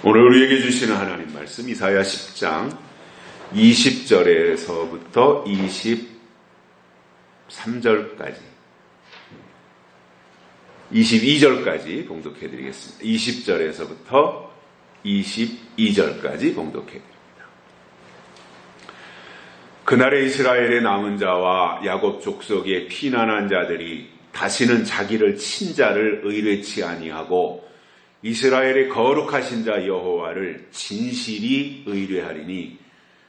오늘 우리에게 주시는 하나님 말씀 이사야 10장 20절에서부터 23절까지 22절까지 봉독해 드리겠습니다. 20절에서부터 22절까지 봉독해 드립니다. 그날에 이스라엘의 남은 자와 야곱 족속의 피난한 자들이 다시는 자기를 친자를 의뢰치 아니하고 이스라엘의 거룩하신 자 여호와를 진실이 의뢰하리니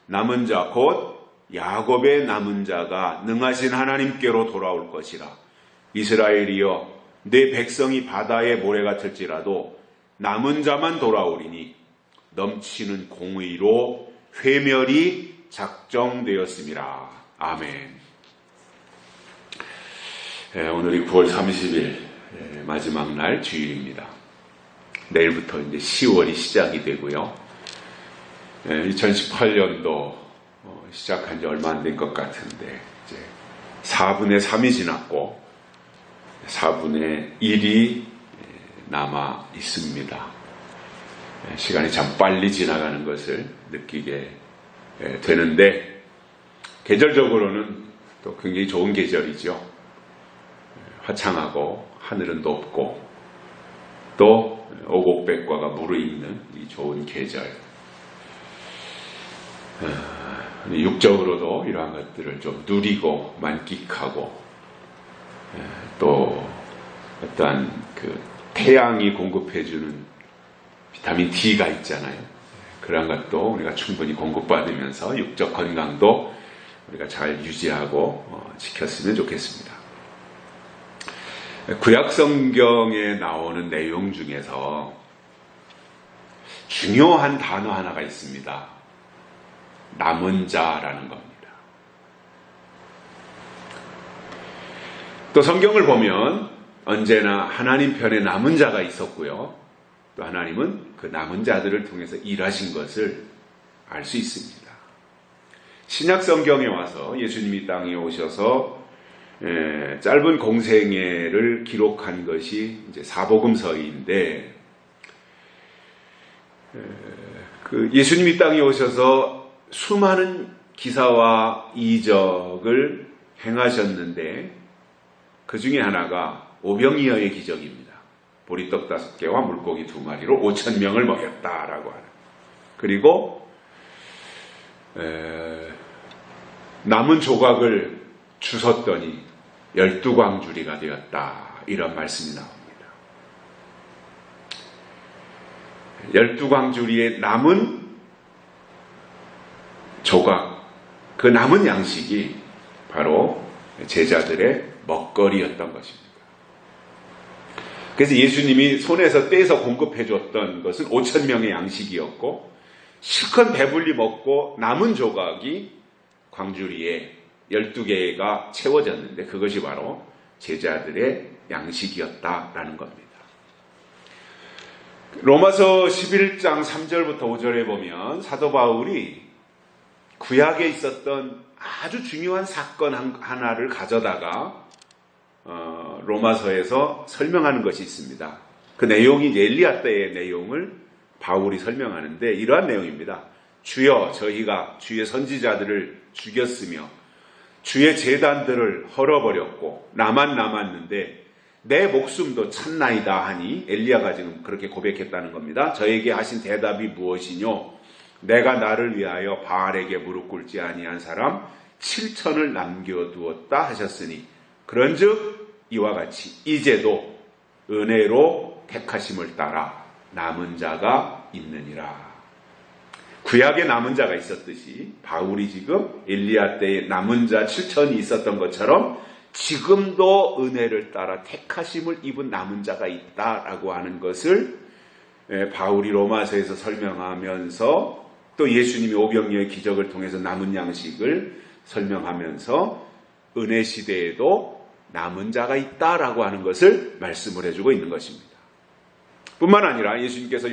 남은 자 곧 야곱의 남은 자가 능하신 하나님께로 돌아올 것이라. 이스라엘이여 내 백성이 바다의 모래 같을지라도 남은 자만 돌아오리니 넘치는 공의로 회멸이 작정되었음이라. 아멘. 오늘이 9월 30일 마지막 날 주일입니다. 내일부터 이제 10월이 시작이 되고요. 2018년도 시작한 지 얼마 안 된 것 같은데 이제 4분의 3이 지났고 4분의 1이 남아 있습니다. 시간이 참 빨리 지나가는 것을 느끼게 되는데 계절적으로는 또 굉장히 좋은 계절이죠. 화창하고 하늘은 높고 또 오곡백과가 무르익는 이 좋은 계절. 육적으로도 이러한 것들을 좀 누리고 만끽하고 또 어떠한 그 태양이 공급해주는 비타민 D가 있잖아요. 그런 것도 우리가 충분히 공급받으면서 육적 건강도 우리가 잘 유지하고 지켰으면 좋겠습니다. 구약 성경에 나오는 내용 중에서 중요한 단어 하나가 있습니다. 남은 자라는 겁니다. 또 성경을 보면 언제나 하나님 편에 남은 자가 있었고요. 또 하나님은 그 남은 자들을 통해서 일하신 것을 알 수 있습니다. 신약 성경에 와서 예수님이 땅에 오셔서 짧은 공생애를 기록한 것이 이제 사복음서인데, 그 예수님이 땅에 오셔서 수많은 기사와 이적을 행하셨는데 그 중에 하나가 오병이어의 기적입니다. 보리떡 5개와 물고기 2마리로 5,000명을 먹였다라고 하는. 그리고 남은 조각을 주웠더니 12광주리가 되었다. 이런 말씀이 나옵니다. 12광주리의 남은 조각, 그 남은 양식이 바로 제자들의 먹거리였던 것입니다. 그래서 예수님이 손에서 떼서 공급해 줬던 것은 5,000명의 양식이었고, 실컷 배불리 먹고 남은 조각이 광주리에 12개가 채워졌는데 그것이 바로 제자들의 양식이었다라는 겁니다. 로마서 11장 3절부터 5절에 보면 사도 바울이 구약에 있었던 아주 중요한 사건 하나를 가져다가 로마서에서 설명하는 것이 있습니다. 그 내용이 엘리야 때의 내용을 바울이 설명하는데 이러한 내용입니다. 주여, 저희가 주의 선지자들을 죽였으며 주의 제단들을 헐어버렸고 나만 남았는데 내 목숨도 찼나이다 하니, 엘리야가 지금 그렇게 고백했다는 겁니다. 저에게 하신 대답이 무엇이뇨? 내가 나를 위하여 바알에게 무릎 꿇지 아니한 사람 7천을 남겨두었다 하셨으니, 그런즉 이와 같이 이제도 은혜로 택하심을 따라 남은 자가 있느니라. 구약에 남은 자가 있었듯이 바울이 지금 엘리야 때에 남은 자 7천이 있었던 것처럼 지금도 은혜를 따라 택하심을 입은 남은 자가 있다라고 하는 것을 바울이 로마서에서 설명하면서, 또 예수님이 오병이어의 기적을 통해서 남은 양식을 설명하면서 은혜 시대에도 남은 자가 있다라고 하는 것을 말씀을 해주고 있는 것입니다. 뿐만 아니라 예수님께서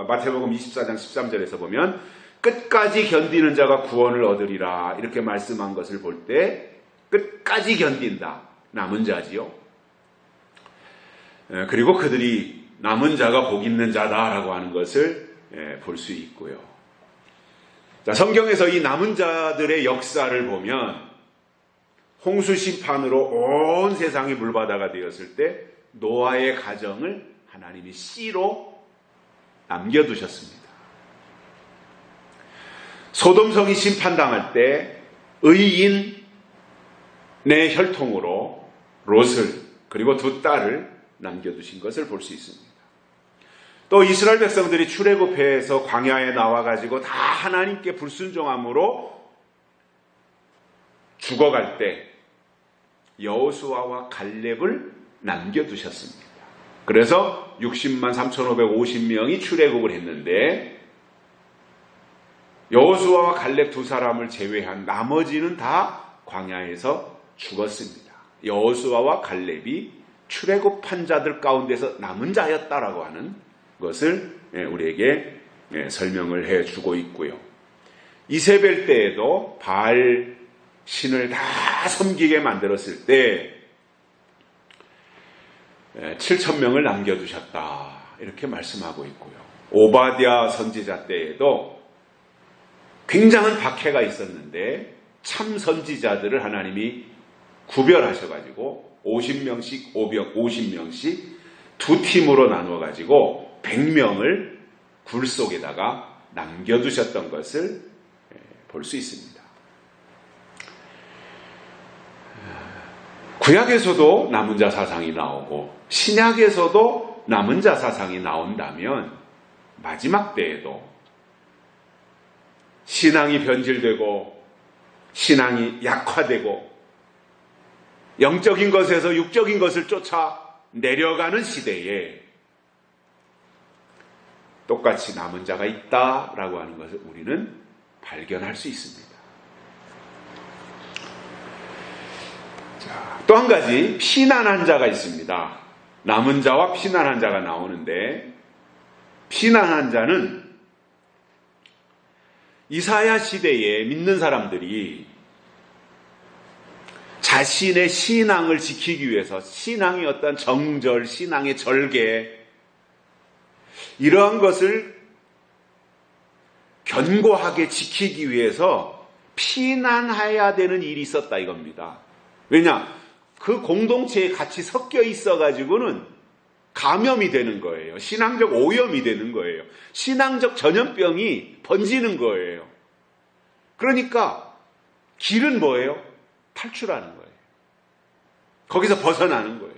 마태복음 24장 13절에서 보면 끝까지 견디는 자가 구원을 얻으리라 이렇게 말씀한 것을 볼 때 끝까지 견딘다, 남은 자지요. 그리고 그들이 남은 자가 복 있는 자다라고 하는 것을 볼 수 있고요. 자, 성경에서 이 남은 자들의 역사를 보면 홍수 심판으로 온 세상이 물바다가 되었을 때 노아의 가정을 하나님이 씨로 남겨두셨습니다. 소돔성이 심판당할 때 의인의 혈통으로 롯을 그리고 두 딸을 남겨두신 것을 볼 수 있습니다. 또 이스라엘 백성들이 출애굽해서 광야에 나와가지고 다 하나님께 불순종함으로 죽어갈 때 여호수아와 갈렙을 남겨두셨습니다. 그래서 60만 3,550명이 출애굽을 했는데 여호수아와 갈렙 두 사람을 제외한 나머지는 다 광야에서 죽었습니다. 여호수아와 갈렙이 출애굽한 자들 가운데서 남은 자였다라고 하는 것을 우리에게 설명을 해주고 있고요. 이세벨 때에도 바알 신을 다 섬기게 만들었을 때 7,000명을 남겨두셨다 이렇게 말씀하고 있고요. 오바댜 선지자 때에도 굉장한 박해가 있었는데 참 선지자들을 하나님이 구별하셔가지고 50명씩 50명씩 두 팀으로 나누어가지고 100명을 굴 속에다가 남겨두셨던 것을 볼 수 있습니다. 구약에서도 남은 자 사상이 나오고 신약에서도 남은 자 사상이 나온다면 마지막 때에도 신앙이 변질되고 신앙이 약화되고 영적인 것에서 육적인 것을 쫓아 내려가는 시대에 똑같이 남은 자가 있다라고 하는 것을 우리는 발견할 수 있습니다. 또 한 가지 피난한 자가 있습니다. 남은 자와 피난한 자가 나오는데 피난한 자는 이사야 시대에 믿는 사람들이 자신의 신앙을 지키기 위해서 신앙의 어떤 정절, 신앙의 절개 이러한 것을 견고하게 지키기 위해서 피난해야 되는 일이 있었다 이겁니다. 왜냐? 그 공동체에 같이 섞여 있어가지고는 감염이 되는 거예요. 신앙적 오염이 되는 거예요. 신앙적 전염병이 번지는 거예요. 그러니까 길은 뭐예요? 탈출하는 거예요. 거기서 벗어나는 거예요.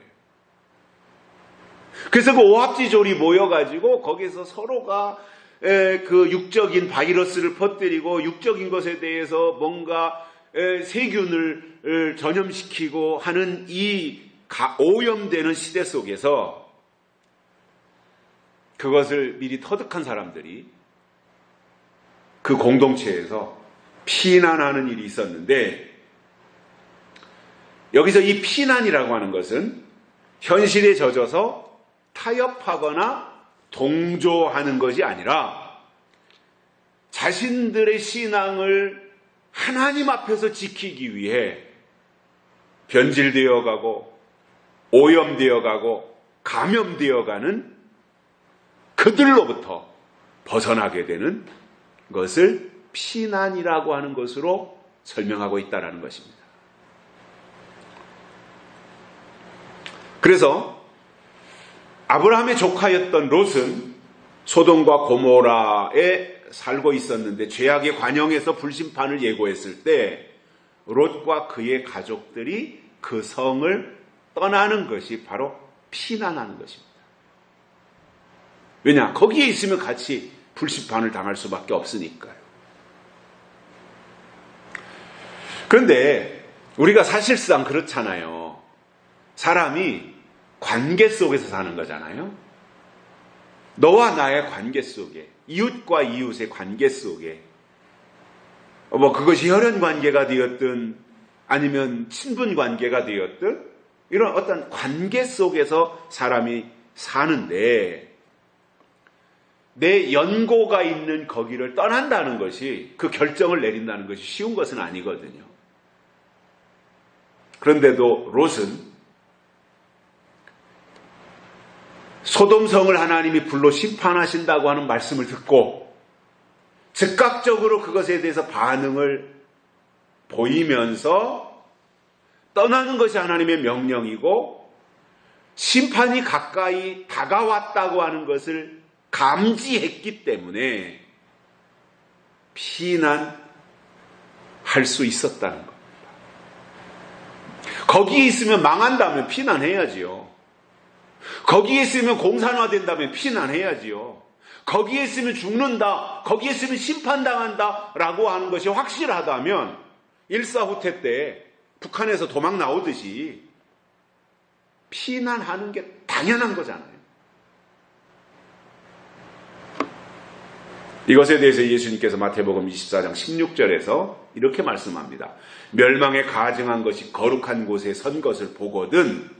그래서 그 오합지졸이 모여가지고 거기서 서로가 그 육적인 바이러스를 퍼뜨리고 육적인 것에 대해서 뭔가 세균을 전염시키고 하는 이 오염되는 시대 속에서 그것을 미리 터득한 사람들이 그 공동체에서 피난하는 일이 있었는데 여기서 이 피난이라고 하는 것은 현실에 젖어서 타협하거나 동조하는 것이 아니라 자신들의 신앙을 하나님 앞에서 지키기 위해 변질되어 가고 오염되어 가고 감염되어 가는 그들로부터 벗어나게 되는 것을 피난이라고 하는 것으로 설명하고 있다는 것입니다. 그래서 아브라함의 조카였던 롯은 소돔과 고모라에 살고 있었는데 죄악의 관영에서 불심판을 예고했을 때 롯과 그의 가족들이 그 성을 떠나는 것이 바로 피난하는 것입니다. 왜냐? 거기에 있으면 같이 불심판을 당할 수밖에 없으니까요. 그런데 우리가 사실상 그렇잖아요. 사람이 관계 속에서 사는 거잖아요. 너와 나의 관계 속에, 이웃과 이웃의 관계 속에, 그것이 혈연 관계가 되었든 아니면 친분 관계가 되었든 이런 어떤 관계 속에서 사람이 사는데 내 연고가 있는 거기를 떠난다는 것이 그 결정을 내린다는 것이 쉬운 것은 아니거든요. 그런데도 롯은 소돔성을 하나님이 불로 심판하신다고 하는 말씀을 듣고 즉각적으로 그것에 대해서 반응을 보이면서 떠나는 것이 하나님의 명령이고 심판이 가까이 다가왔다고 하는 것을 감지했기 때문에 피난할 수 있었다는 겁니다. 거기에 있으면 망한다면 피난해야지요. 거기에 있으면 공산화된다면 피난해야지요. 거기에 있으면 죽는다, 거기에 있으면 심판당한다 라고 하는 것이 확실하다면 일사후퇴 때 북한에서 도망 나오듯이 피난하는 게 당연한 거잖아요. 이것에 대해서 예수님께서 마태복음 24장 16절에서 이렇게 말씀합니다. 멸망에 가증한 것이 거룩한 곳에 선 것을 보거든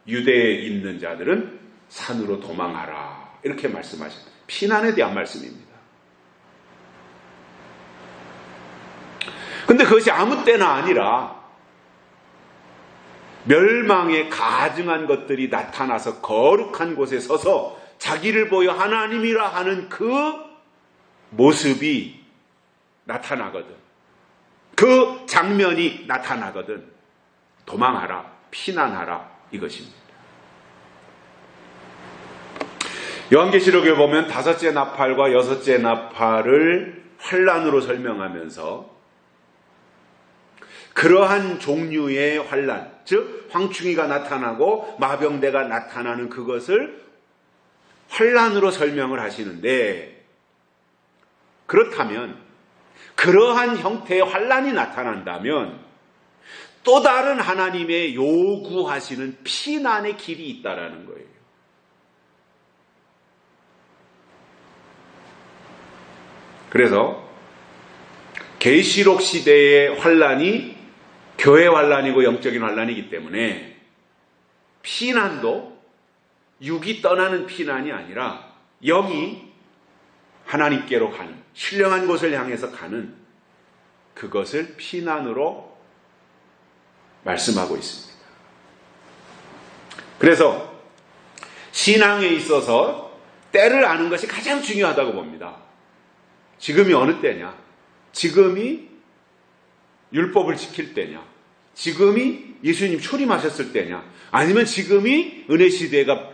유대에 있는 자들은 산으로 도망하라. 이렇게 말씀하십니다. 피난에 대한 말씀입니다. 근데 그것이 아무 때나 아니라 멸망에 가증한 것들이 나타나서 거룩한 곳에 서서 자기를 보여 하나님이라 하는 그 모습이 나타나거든. 그 장면이 나타나거든. 도망하라, 피난하라 이것입니다. 요한계시록에 보면 다섯째 나팔과 여섯째 나팔을 환란으로 설명하면서 그러한 종류의 환란, 즉 황충이가 나타나고 마병대가 나타나는 그것을 환란으로 설명을 하시는데, 그렇다면 그러한 형태의 환란이 나타난다면 또 다른 하나님의 요구하시는 피난의 길이 있다라는 거예요. 그래서 계시록 시대의 환란이 교회 환란이고 영적인 환란이기 때문에 피난도 육이 떠나는 피난이 아니라 영이 하나님께로 가는, 신령한 곳을 향해서 가는 그것을 피난으로 말씀하고 있습니다. 그래서 신앙에 있어서 때를 아는 것이 가장 중요하다고 봅니다. 지금이 어느 때냐? 지금이 율법을 지킬 때냐? 지금이 예수님 초림하셨을 때냐? 아니면 지금이 은혜 시대가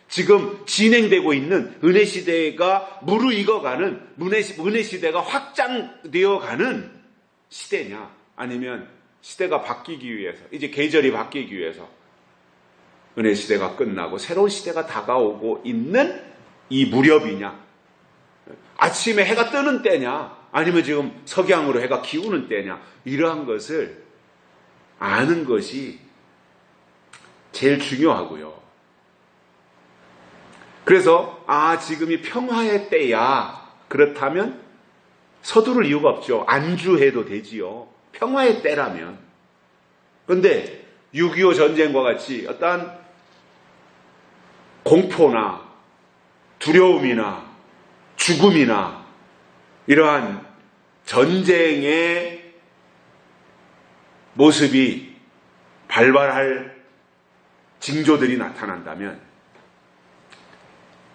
지금 진행되고 있는 은혜 시대가 무르익어가는 은혜 시대가 확장되어가는 시대냐? 아니면 시대가 바뀌기 위해서, 이제 계절이 바뀌기 위해서 은혜 시대가 끝나고 새로운 시대가 다가오고 있는 이 무렵이냐? 아침에 해가 뜨는 때냐? 아니면 지금 석양으로 해가 기우는 때냐? 이러한 것을 아는 것이 제일 중요하고요. 그래서 지금이 평화의 때야. 그렇다면 서두를 이유가 없죠. 안주해도 되지요. 평화의 때라면. 그런데 6.25 전쟁과 같이 어떠한 공포나 두려움이나 죽음이나 이러한 전쟁의 모습이 발발할 징조들이 나타난다면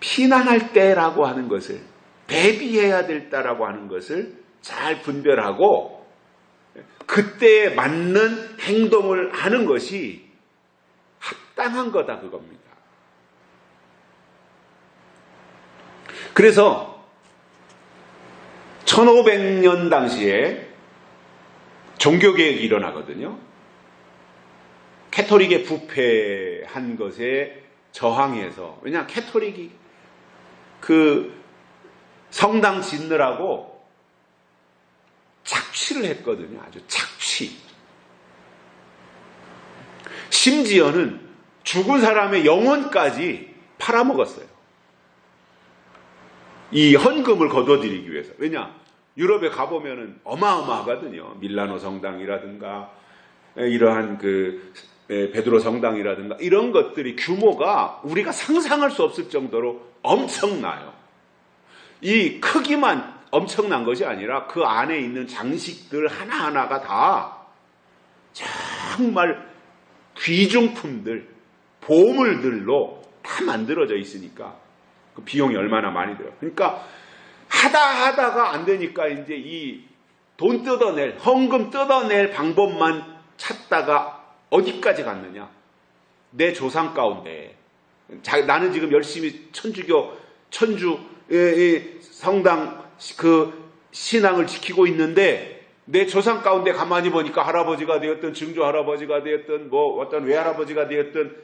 피난할 때라고 하는 것을, 대비해야 될 때라고 하는 것을 잘 분별하고 그때에 맞는 행동을 하는 것이 합당한 거다, 그겁니다. 그래서 1500년 당시에 종교개혁이 일어나거든요. 캐토릭의 부패한 것에 저항해서, 왜냐하면 캐토릭이 그 성당 짓느라고 착취를 했거든요. 아주 착취. 심지어는 죽은 사람의 영혼까지 팔아먹었어요. 이 헌금을 거둬들이기 위해서. 왜냐? 유럽에 가보면은 어마어마하거든요. 밀라노 성당이라든가 이러한 그 베드로 성당이라든가 이런 것들이 규모가 우리가 상상할 수 없을 정도로 엄청나요. 이 크기만 엄청난 것이 아니라 그 안에 있는 장식들 하나하나가 다 정말 귀중품들, 보물들로 다 만들어져 있으니까 그 비용이 얼마나 많이 들어요. 그러니까 하다가 안 되니까 이제 이 돈 뜯어낼, 헌금 뜯어낼 방법만 찾다가 어디까지 갔느냐? 내 조상 가운데 나는 지금 열심히 천주 성당 그 신앙을 지키고 있는데 내 조상 가운데 가만히 보니까 할아버지가 되었든 증조 할아버지가 되었든 뭐 어떤 외할아버지가 되었든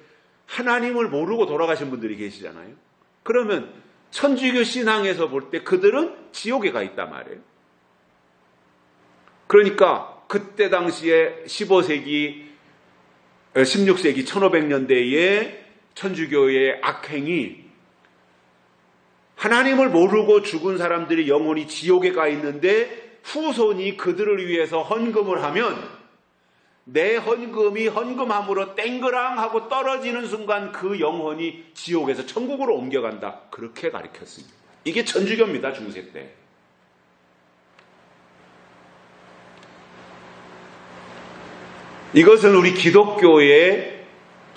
하나님을 모르고 돌아가신 분들이 계시잖아요. 그러면 천주교 신앙에서 볼 때 그들은 지옥에 가 있단 말이에요. 그러니까 그때 당시에 15세기 16세기 1500년대에 천주교의 악행이 하나님을 모르고 죽은 사람들이 영혼이 지옥에 가 있는데 후손이 그들을 위해서 헌금을 하면 내 헌금이 헌금함으로 땡그랑 하고 떨어지는 순간 그 영혼이 지옥에서 천국으로 옮겨간다. 그렇게 가르쳤습니다. 이게 천주교입니다. 중세 때. 이것은 우리 기독교의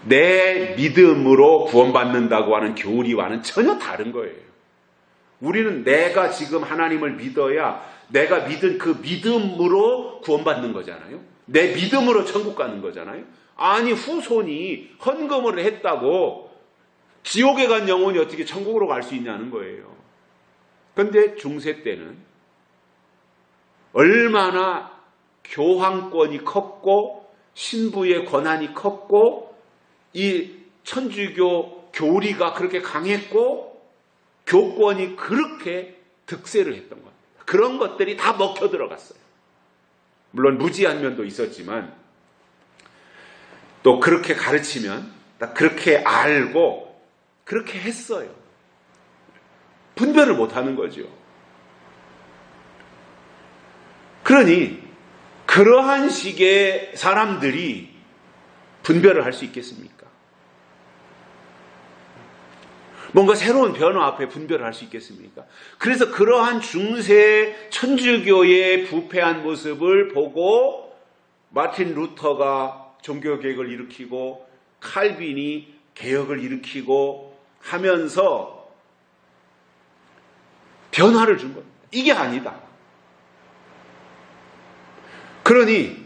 내 믿음으로 구원받는다고 하는 교리와는 전혀 다른 거예요. 우리는 내가 지금 하나님을 믿어야 내가 믿은 그 믿음으로 구원받는 거잖아요. 내 믿음으로 천국 가는 거잖아요. 아니 후손이 헌금을 했다고 지옥에 간 영혼이 어떻게 천국으로 갈 수 있냐는 거예요. 그런데 중세 때는 얼마나 교황권이 컸고 신부의 권한이 컸고 이 천주교 교리가 그렇게 강했고 교권이 그렇게 득세를 했던 겁니다. 그런 것들이 다 먹혀 들어갔어요. 물론 무지한 면도 있었지만 또 그렇게 가르치면 그렇게 알고 그렇게 했어요. 분별을 못하는 거죠. 그러니 그러한 식의 사람들이 분별을 할 수 있겠습니까? 뭔가 새로운 변화 앞에 분별을 할 수 있겠습니까? 그래서 그러한 중세 천주교의 부패한 모습을 보고 마틴 루터가 종교개혁을 일으키고 칼빈이 개혁을 일으키고 하면서 변화를 준 겁니다. 이게 아니다. 그러니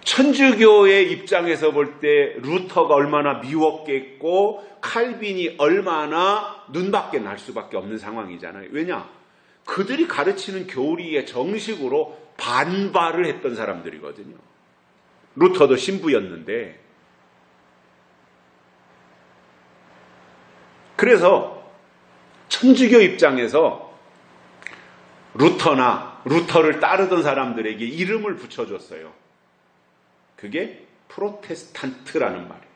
천주교의 입장에서 볼 때 루터가 얼마나 미웠겠고 칼빈이 얼마나 눈밖에 날 수밖에 없는 상황이잖아요. 왜냐? 그들이 가르치는 교리에 정식으로 반발을 했던 사람들이거든요. 루터도 신부였는데. 그래서 천주교 입장에서 루터를 따르던 사람들에게 이름을 붙여줬어요. 그게 프로테스탄트라는 말이에요.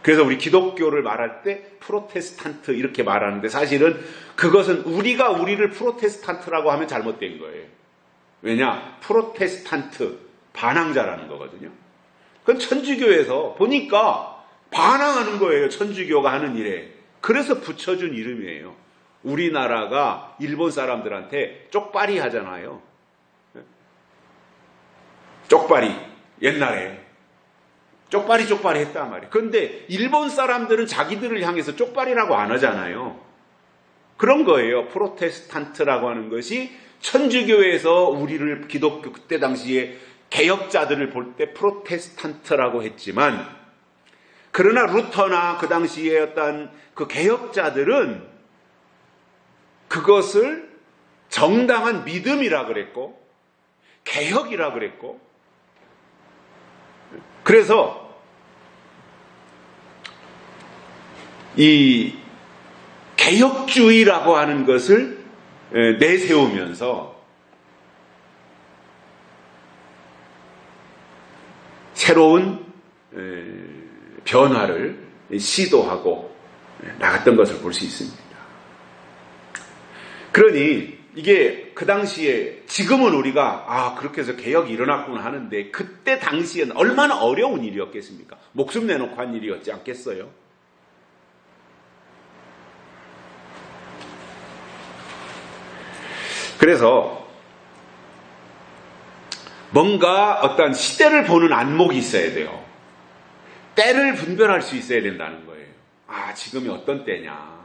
그래서 우리 기독교를 말할 때 프로테스탄트 이렇게 말하는데 사실은 그것은 우리가 우리를 프로테스탄트라고 하면 잘못된 거예요. 왜냐? 프로테스탄트, 반항자라는 거거든요. 그건 천주교에서 보니까 반항하는 거예요. 천주교가 하는 일에. 그래서 붙여준 이름이에요. 우리나라가 일본 사람들한테 쪽발이 하잖아요. 쪽발이 옛날에 쪽발이 했단 말이에요. 그런데 일본 사람들은 자기들을 향해서 쪽발이라고 안 하잖아요. 그런 거예요. 프로테스탄트라고 하는 것이 천주교에서 우리를 기독교 그때 당시에 개혁자들을 볼 때 프로테스탄트라고 했지만 그러나 루터나 그 당시에 어떤 그 개혁자들은 그것을 정당한 믿음이라 그랬고 개혁이라 그랬고 그래서 이 개혁주의라고 하는 것을 내세우면서 새로운 변화를 시도하고 나갔던 것을 볼 수 있습니다. 그러니 이게 그 당시에 지금은 우리가 그렇게 해서 개혁이 일어났구나 하는데 그때 당시엔 얼마나 어려운 일이었겠습니까? 목숨 내놓고 한 일이었지 않겠어요? 그래서 뭔가 어떤 시대를 보는 안목이 있어야 돼요. 때를 분별할 수 있어야 된다는 거예요. 지금이 어떤 때냐.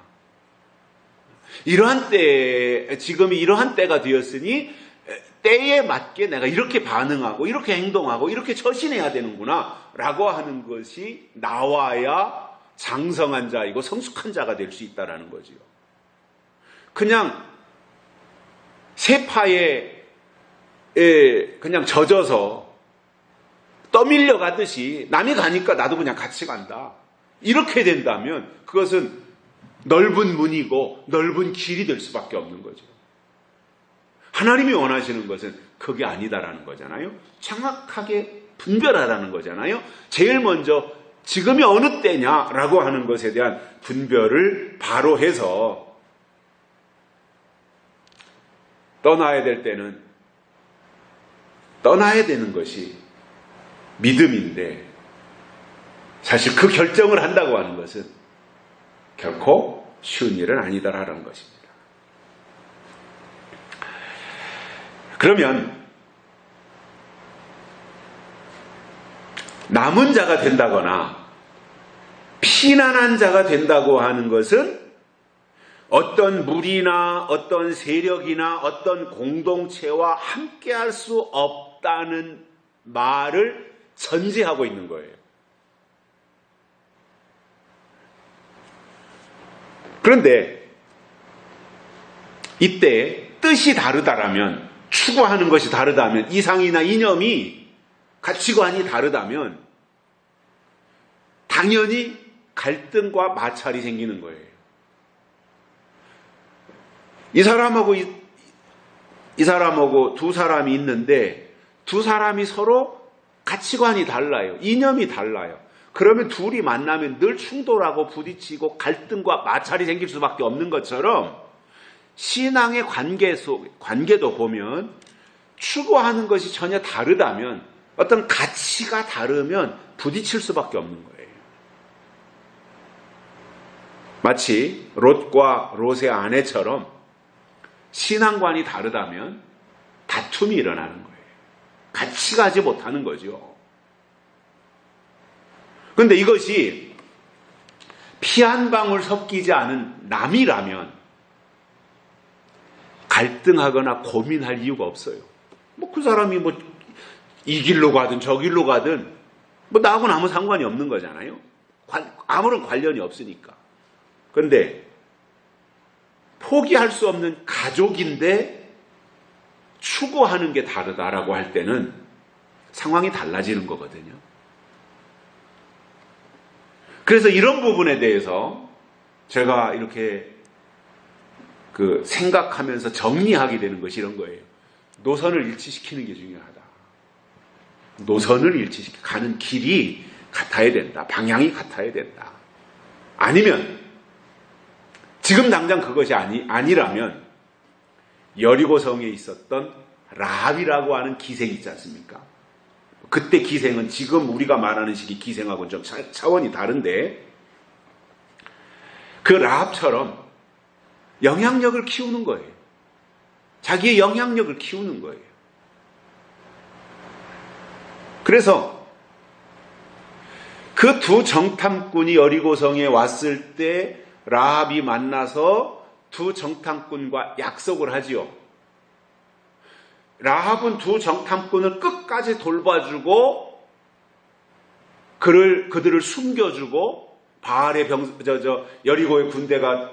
이러한 때, 지금이 이러한 때가 되었으니 때에 맞게 내가 이렇게 반응하고 이렇게 행동하고 이렇게 처신해야 되는구나 라고 하는 것이 나와야 장성한 자이고 성숙한 자가 될 수 있다는 거지요. 그냥 세파에 그냥 젖어서 떠밀려 가듯이 남이 가니까 나도 그냥 같이 간다. 이렇게 된다면 그것은 넓은 문이고 넓은 길이 될 수밖에 없는 거죠. 하나님이 원하시는 것은 그게 아니다라는 거잖아요. 정확하게 분별하라는 거잖아요. 제일 먼저 지금이 어느 때냐라고 하는 것에 대한 분별을 바로 해서 떠나야 될 때는 떠나야 되는 것이 믿음인데 사실 그 결정을 한다고 하는 것은 결코 쉬운 일은 아니다라는 것입니다. 그러면 남은 자가 된다거나 피난한 자가 된다고 하는 것은 어떤 무리나 어떤 세력이나 어떤 공동체와 함께할 수 없다는 말을 전제하고 있는 거예요. 그런데 이때 뜻이 다르다라면, 추구하는 것이 다르다면, 이상이나 이념이, 가치관이 다르다면 당연히 갈등과 마찰이 생기는 거예요. 이 사람하고 이 사람하고 두 사람이 있는데 두 사람이 서로 가치관이 달라요. 이념이 달라요. 그러면 둘이 만나면 늘 충돌하고 부딪히고 갈등과 마찰이 생길 수밖에 없는 것처럼 신앙의 관계도 보면 추구하는 것이 전혀 다르다면, 어떤 가치가 다르면 부딪힐 수밖에 없는 거예요. 마치 롯과 롯의 아내처럼 신앙관이 다르다면 다툼이 일어나는 거예요. 같이 가지 못하는 거죠. 그런데 이것이 피 한 방울 섞이지 않은 남이라면 갈등하거나 고민할 이유가 없어요. 그 사람이 이 길로 가든 저 길로 가든 나하고는 아무 상관이 없는 거잖아요. 아무런 관련이 없으니까. 그런데 포기할 수 없는 가족인데 추구하는 게 다르다라고 할 때는 상황이 달라지는 거거든요. 그래서 이런 부분에 대해서 제가 이렇게 생각하면서 정리하게 되는 것이 이런 거예요. 노선을 일치시키는 게 중요하다. 노선을 일치시키고 가는 길이 같아야 된다. 방향이 같아야 된다. 아니면 지금 당장 그것이 아니라면 여리고성에 있었던 라합이라고 하는 기생이 있지 않습니까? 그때 기생은 지금 우리가 말하는 식의 기생하고는 좀 차원이 다른데, 그 라합처럼 영향력을 키우는 거예요. 자기의 영향력을 키우는 거예요. 그래서 그 두 정탐꾼이 여리고성에 왔을 때 라합이 만나서 두 정탐꾼과 약속을 하지요. 라합은 두 정탐꾼을 끝까지 돌봐주고 그들을 숨겨주고, 바알의 여리고의 군대가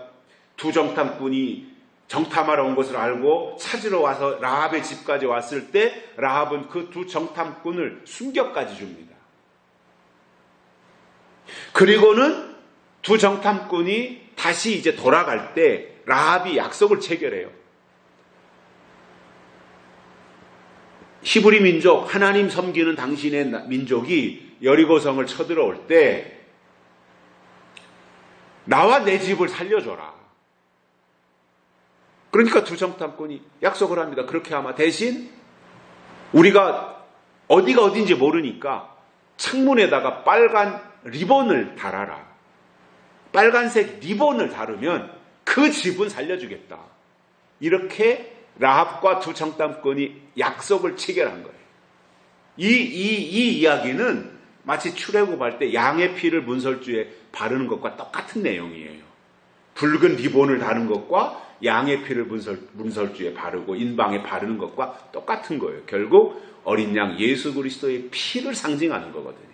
두 정탐꾼이 정탐하러 온 것을 알고 찾으러 와서 라합의 집까지 왔을 때 라합은 그 두 정탐꾼을 숨겨까지 줍니다. 그리고는 두 정탐꾼이 다시 이제 돌아갈 때 라합이 약속을 체결해요. 히브리 민족, 하나님 섬기는 당신의 민족이 여리고성을 쳐들어올 때 나와 내 집을 살려줘라. 그러니까 두 정탐꾼이 약속을 합니다. 그렇게 하마 대신 우리가 어디가 어딘지 모르니까 창문에다가 빨간 리본을 달아라. 빨간색 리본을 달으면 그 집은 살려주겠다. 이렇게 라합과 두 정탐꾼이 약속을 체결한 거예요. 이 이야기는 마치 출애굽할 때 양의 피를 문설주에 바르는 것과 똑같은 내용이에요. 붉은 리본을 다는 것과 양의 피를 문설주에 바르고 인방에 바르는 것과 똑같은 거예요. 결국 어린 양 예수 그리스도의 피를 상징하는 거거든요.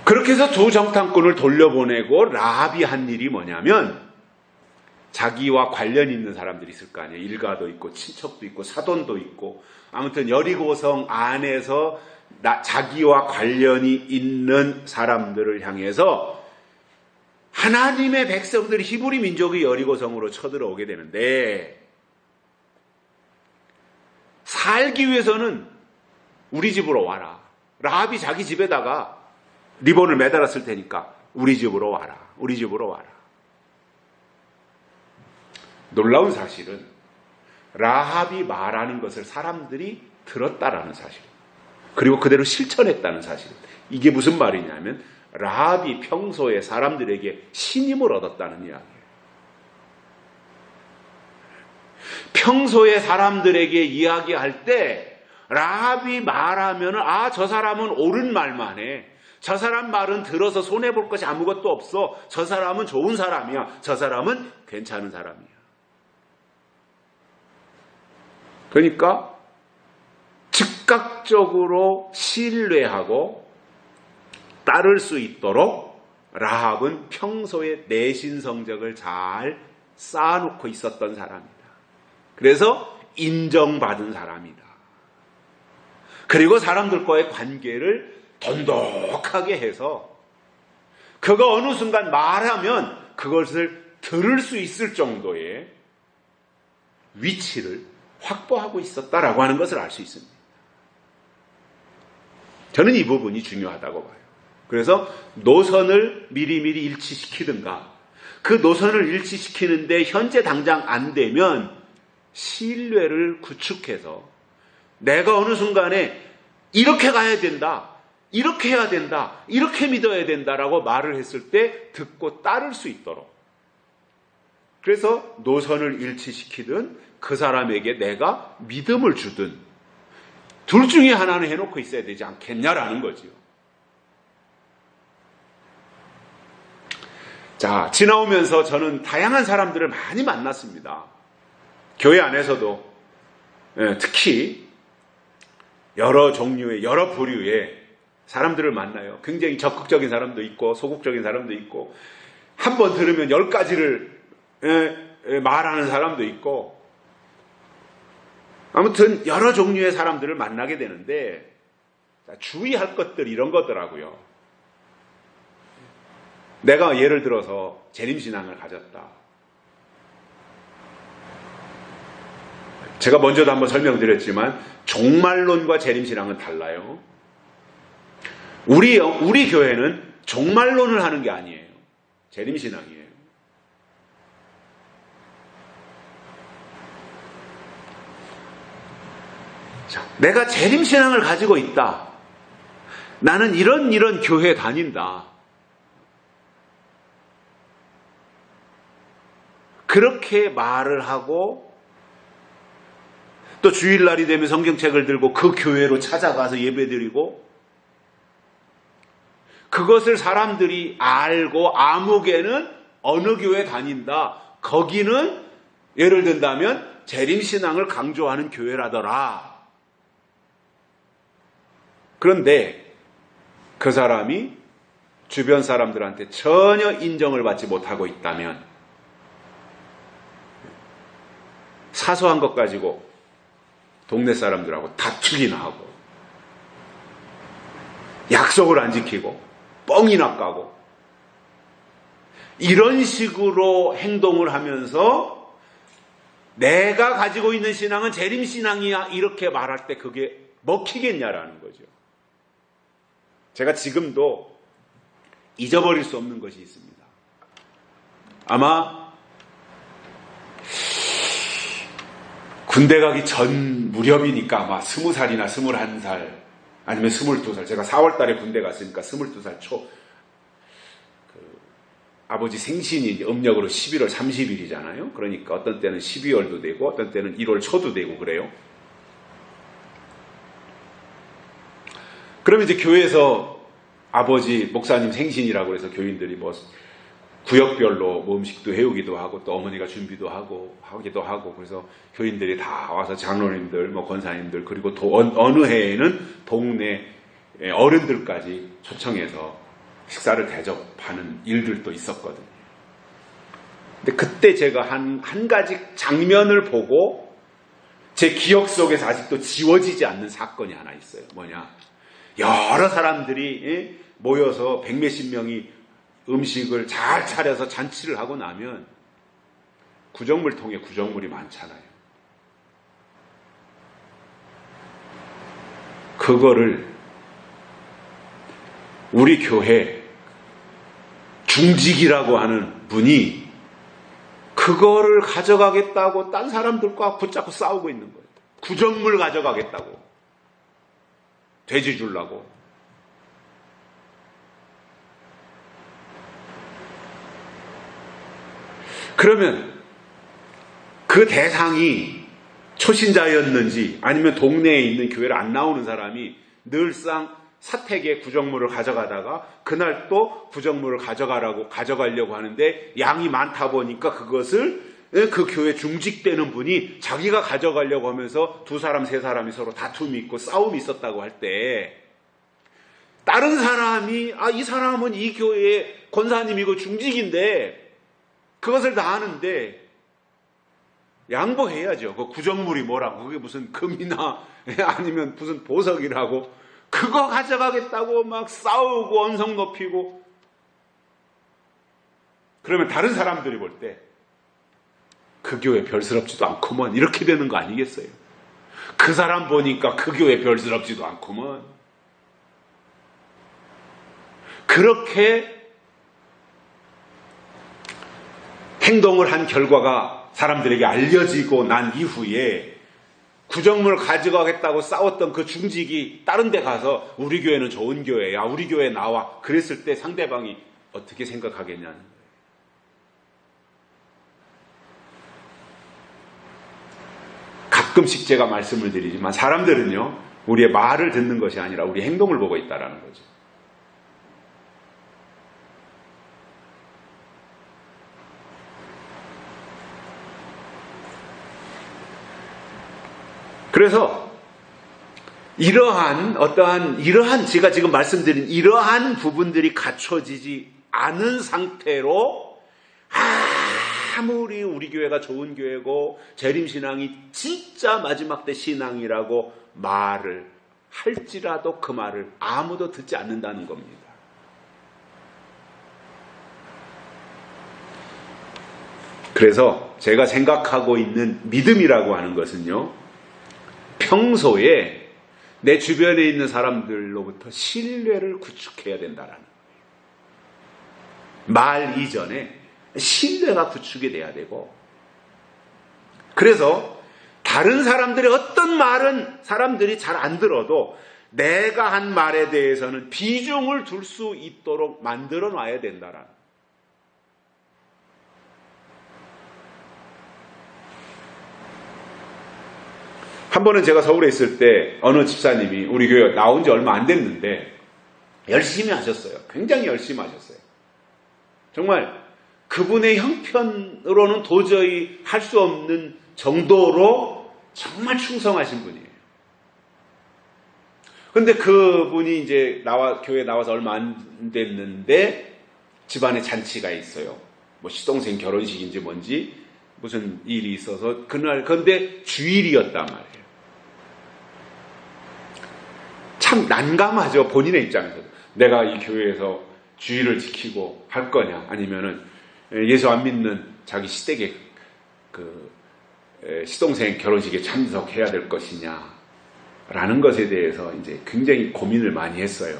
그렇게 해서 두 정탐꾼을 돌려보내고 라합이 한 일이 뭐냐면, 자기와 관련 있는 사람들이 있을 거 아니에요. 일가도 있고 친척도 있고 사돈도 있고, 아무튼 여리고성 안에서 자기와 관련이 있는 사람들을 향해서 하나님의 백성들이, 히브리 민족이 여리고성으로 쳐들어오게 되는데, 살기 위해서는 우리 집으로 와라. 라합이 자기 집에다가 리본을 매달았을 테니까 우리 집으로 와라. 우리 집으로 와라. 놀라운 사실은 라합이 말하는 것을 사람들이 들었다라는 사실, 그리고 그대로 실천했다는 사실. 이게 무슨 말이냐면 라합이 평소에 사람들에게 신임을 얻었다는 이야기예요. 평소에 사람들에게 이야기할 때 라합이 말하면, 아, 저 사람은 옳은 말만 해. 저 사람 말은 들어서 손해볼 것이 아무것도 없어. 저 사람은 좋은 사람이야. 저 사람은 괜찮은 사람이야. 그러니까 즉각적으로 신뢰하고 따를 수 있도록 라합은 평소에 내신 성적을 잘 쌓아놓고 있었던 사람이다. 그래서 인정받은 사람이다. 그리고 사람들과의 관계를 돈독하게 해서 그가 어느 순간 말하면 그것을 들을 수 있을 정도의 위치를 확보하고 있었다라고 하는 것을 알 수 있습니다. 저는 이 부분이 중요하다고 봐요. 그래서 노선을 미리미리 일치시키든가, 그 노선을 일치시키는데 현재 당장 안 되면 신뢰를 구축해서 내가 어느 순간에 이렇게 가야 된다, 이렇게 해야 된다, 이렇게 믿어야 된다라고 말을 했을 때 듣고 따를 수 있도록, 그래서 노선을 일치시키든 그 사람에게 내가 믿음을 주든 둘 중에 하나는 해놓고 있어야 되지 않겠냐라는 거지요. 자, 지나오면서 저는 다양한 사람들을 많이 만났습니다. 교회 안에서도 특히 여러 종류의, 여러 부류의 사람들을 만나요. 굉장히 적극적인 사람도 있고 소극적인 사람도 있고, 한 번 들으면 10가지를 말하는 사람도 있고, 아무튼 여러 종류의 사람들을 만나게 되는데 주의할 것들이 이런 거더라고요. 내가 예를 들어서 재림신앙을 가졌다. 제가 먼저도 한번 설명드렸지만 종말론과 재림신앙은 달라요. 우리 교회는 종말론을 하는 게 아니에요. 재림신앙이에요. 자, 내가 재림신앙을 가지고 있다. 나는 이런 교회 다닌다. 그렇게 말을 하고, 또 주일날이 되면 성경책을 들고 그 교회로 찾아가서 예배드리고, 그것을 사람들이 알고 아무개는 어느 교회 다닌다. 거기는 예를 든다면 재림신앙을 강조하는 교회라더라. 그런데 그 사람이 주변 사람들한테 전혀 인정을 받지 못하고 있다면, 사소한 것 가지고 동네 사람들하고 다투기나 하고, 약속을 안 지키고 뻥이나 까고, 이런 식으로 행동을 하면서 내가 가지고 있는 신앙은 재림신앙이야 이렇게 말할 때 그게 먹히겠냐라는 거죠. 제가 지금도 잊어버릴 수 없는 것이 있습니다. 아마 군대 가기 전 무렵이니까 아마 20살이나 21살 아니면 22살, 제가 4월 달에 군대 갔으니까 22살 초, 아버지 생신이 음력으로 11월 30일이잖아요. 그러니까 어떤 때는 12월도 되고 어떤 때는 1월 초도 되고 그래요. 그러면 이제 교회에서 아버지 목사님 생신이라고 해서 교인들이 뭐 구역별로 뭐 음식도 해오기도 하고 또 어머니가 준비도 하기도 하고 그래서 교인들이 다 와서 장로님들 뭐 권사님들 그리고 또 어느 해에는 동네 어른들까지 초청해서 식사를 대접하는 일들도 있었거든요. 근데 그때 제가 한 가지 장면을 보고 제 기억 속에서 아직도 지워지지 않는 사건이 하나 있어요. 뭐냐? 여러 사람들이 모여서 백몇십 명이 음식을 잘 차려서 잔치를 하고 나면 구정물통에 구정물이 많잖아요. 그거를 우리 교회 중직이라고 하는 분이 그거를 가져가겠다고 딴 사람들과 붙잡고 싸우고 있는 거예요. 구정물 가져가겠다고. 돼지 주려고. 그러면 그 대상이 초신자였는지 아니면 동네에 있는 교회를 안 나오는 사람이 늘상 사택에 구정물을 가져가다가 그날 또 구정물을 가져가려고 하는데 양이 많다 보니까 그것을 그 교회 중직되는 분이 자기가 가져가려고 하면서 두 사람 세 사람이 서로 다툼이 있고 싸움이 있었다고 할 때 다른 사람이 이 사람은 이 교회의 권사님이고 중직인데 그것을 다 아는데 양보해야죠. 그 구정물이 뭐라고 그게 무슨 금이나 아니면 무슨 보석이라고 그거 가져가겠다고 막 싸우고 언성 높이고 그러면 다른 사람들이 볼 때 그 교회 별스럽지도 않구먼 이렇게 되는 거 아니겠어요? 그 사람 보니까 그 교회 별스럽지도 않구먼 그렇게 행동을 한 결과가 사람들에게 알려지고 난 이후에 구정물을 가져가겠다고 싸웠던 그 중직이 다른 데 가서 우리 교회는 좋은 교회야. 우리 교회에 나와. 그랬을 때 상대방이 어떻게 생각하겠냐는 거예요. 가끔씩 제가 말씀을 드리지만 사람들은요. 우리의 말을 듣는 것이 아니라 우리 행동을 보고 있다는 거죠. 그래서 이러한 제가 지금 말씀드린 이러한 부분들이 갖춰지지 않은 상태로 아무리 우리 교회가 좋은 교회고 재림신앙이 진짜 마지막 때 신앙이라고 말을 할지라도 그 말을 아무도 듣지 않는다는 겁니다. 그래서 제가 생각하고 있는 믿음이라고 하는 것은요. 평소에 내 주변에 있는 사람들로부터 신뢰를 구축해야 된다라는 거예요. 말 이전에 신뢰가 구축이 돼야 되고 그래서 다른 사람들의 어떤 말은 사람들이 잘 안 들어도 내가 한 말에 대해서는 비중을 둘 수 있도록 만들어 놔야 된다라는 거예요. 한 번은 제가 서울에 있을 때 어느 집사님이 우리 교회 나온 지 얼마 안 됐는데 열심히 하셨어요. 굉장히 열심히 하셨어요. 정말 그분의 형편으로는 도저히 할 수 없는 정도로 정말 충성하신 분이에요. 그런데 그분이 이제 교회 나와서 얼마 안 됐는데 집안에 잔치가 있어요. 뭐 시동생 결혼식인지 뭔지 무슨 일이 있어서 그날 그런데 주일이었단 말이에요. 참 난감하죠. 본인의 입장에서도. 내가 이 교회에서 주일을 지키고 할 거냐 아니면은 예수 안 믿는 자기 시댁의 그 시동생 결혼식에 참석해야 될 것이냐라는 것에 대해서 이제 굉장히 고민을 많이 했어요.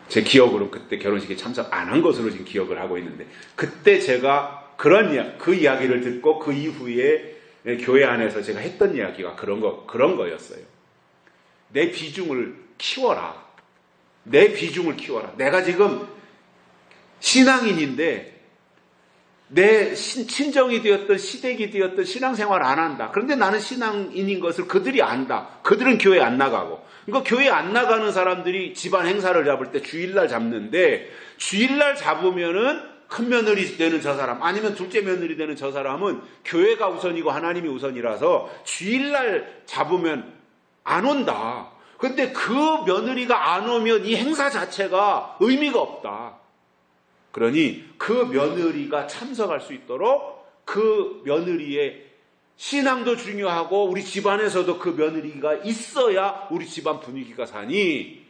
제 기억으로 그때 결혼식에 참석 안 한 것으로 지금 기억을 하고 있는데 그때 제가 그 이야기를 듣고 그 이후에 교회 안에서 제가 했던 이야기가 그런 거였어요. 내 비중을 키워라. 내 비중을 키워라. 내가 지금 신앙인인데 내 친정이 되었던 시댁이 되었던 신앙생활 안 한다. 그런데 나는 신앙인인 것을 그들이 안다. 그들은 교회 안 나가고. 그러니까 교회 안 나가는 사람들이 집안 행사를 잡을 때 주일날 잡는데, 주일날 잡으면은 큰 며느리 되는 저 사람, 아니면 둘째 며느리 되는 저 사람은 교회가 우선이고 하나님이 우선이라서 주일날 잡으면 안 온다. 근데 그 며느리가 안 오면 이 행사 자체가 의미가 없다. 그러니 그 며느리가 참석할 수 있도록 그 며느리의 신앙도 중요하고 우리 집안에서도 그 며느리가 있어야 우리 집안 분위기가 사니,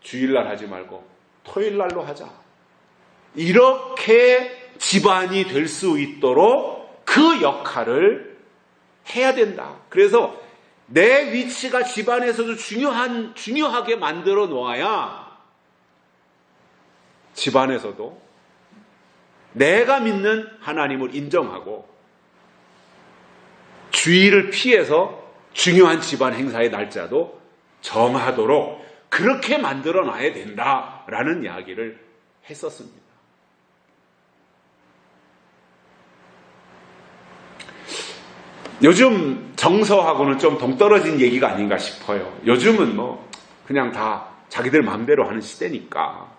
주일날 하지 말고 토요일날로 하자. 이렇게 집안이 될 수 있도록 그 역할을 해야 된다. 그래서 내 위치가 집안에서도 중요하게 만들어 놓아야 집안에서도 내가 믿는 하나님을 인정하고 주의를 피해서 중요한 집안 행사의 날짜도 정하도록 그렇게 만들어 놔야 된다라는 이야기를 했었습니다. 요즘 정서하고는 좀 동떨어진 얘기가 아닌가 싶어요. 요즘은 뭐 그냥 다 자기들 마음대로 하는 시대니까.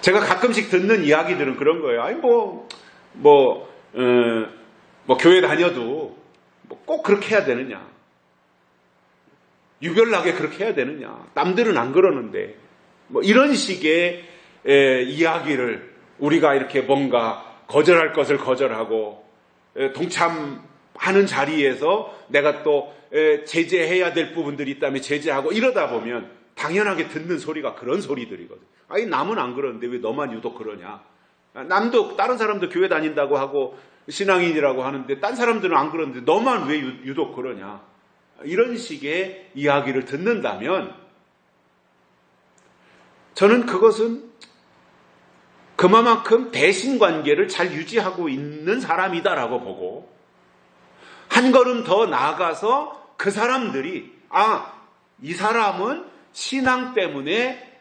제가 가끔씩 듣는 이야기들은 그런 거예요. 아니 교회 다녀도 꼭 그렇게 해야 되느냐? 유별나게 그렇게 해야 되느냐? 남들은 안 그러는데 이런 식의 이야기를 우리가 이렇게 뭔가 거절할 것을 거절하고 동참하는 자리에서 내가 또 제재해야 될 부분들이 있다면 제재하고 이러다 보면 당연하게 듣는 소리가 그런 소리들이거든. 아니 남은 안 그러는데 왜 너만 유독 그러냐. 남도 다른 사람도 교회 다닌다고 하고 신앙인이라고 하는데 딴 사람들은 안 그러는데 너만 왜 유독 그러냐. 이런 식의 이야기를 듣는다면 저는 그것은 그만큼 대신관계를 잘 유지하고 있는 사람이다라고 보고, 한 걸음 더 나아가서 그 사람들이 이 사람은 신앙 때문에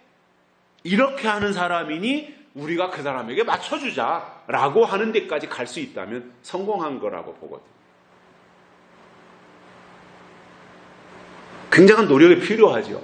이렇게 하는 사람이니 우리가 그 사람에게 맞춰주자라고 하는 데까지 갈 수 있다면 성공한 거라고 보거든요. 굉장한 노력이 필요하죠.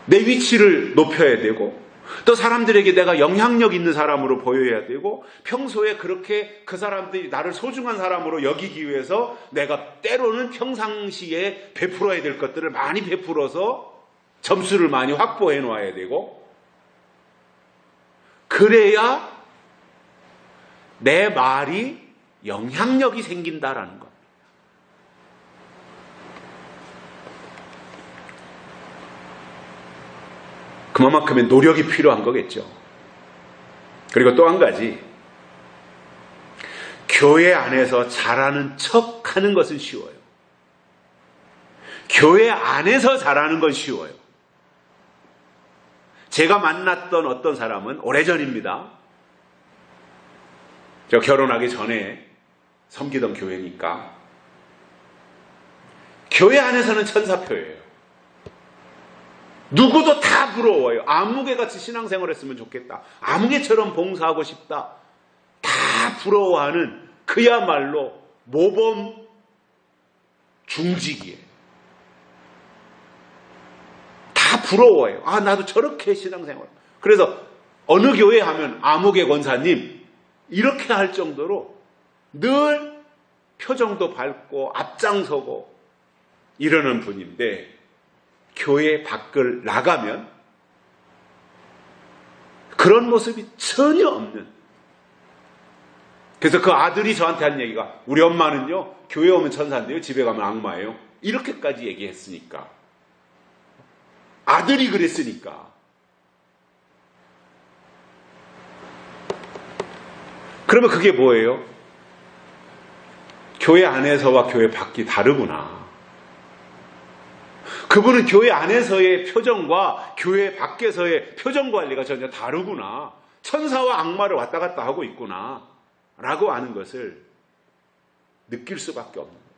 내 위치를 높여야 되고 또 사람들에게 내가 영향력 있는 사람으로 보여야 되고 평소에 그렇게 그 사람들이 나를 소중한 사람으로 여기기 위해서 내가 때로는 평상시에 베풀어야 될 것들을 많이 베풀어서 점수를 많이 확보해 놓아야 되고, 그래야 내 말이 영향력이 생긴다라는 것. 그만큼의 노력이 필요한 거겠죠. 그리고 또 한 가지, 교회 안에서 잘하는 척 하는 것은 쉬워요. 교회 안에서 잘하는 건 쉬워요. 제가 만났던 어떤 사람은 오래전입니다. 저 결혼하기 전에 섬기던 교회니까 교회 안에서는 천사표예요. 누구도 다 부러워요. 아무개같이 신앙생활 했으면 좋겠다. 아무개처럼 봉사하고 싶다. 다 부러워하는 그야말로 모범 중직이에요. 다 부러워요. 나도 저렇게 신앙생활. 그래서 어느 교회 하면 아무개 권사님 이렇게 할 정도로 늘 표정도 밝고 앞장서고 이러는 분인데, 교회 밖을 나가면 그런 모습이 전혀 없는. 그래서 그 아들이 저한테 한 얘기가, 우리 엄마는요 교회 오면 천사인데요 집에 가면 악마예요. 이렇게까지 얘기했으니까, 아들이 그랬으니까. 그러면 그게 뭐예요? 교회 안에서와 교회 밖이 다르구나. 그분은 교회 안에서의 표정과 교회 밖에서의 표정 관리가 전혀 다르구나. 천사와 악마를 왔다 갔다 하고 있구나 라고 하는 것을 느낄 수밖에 없는 거예요.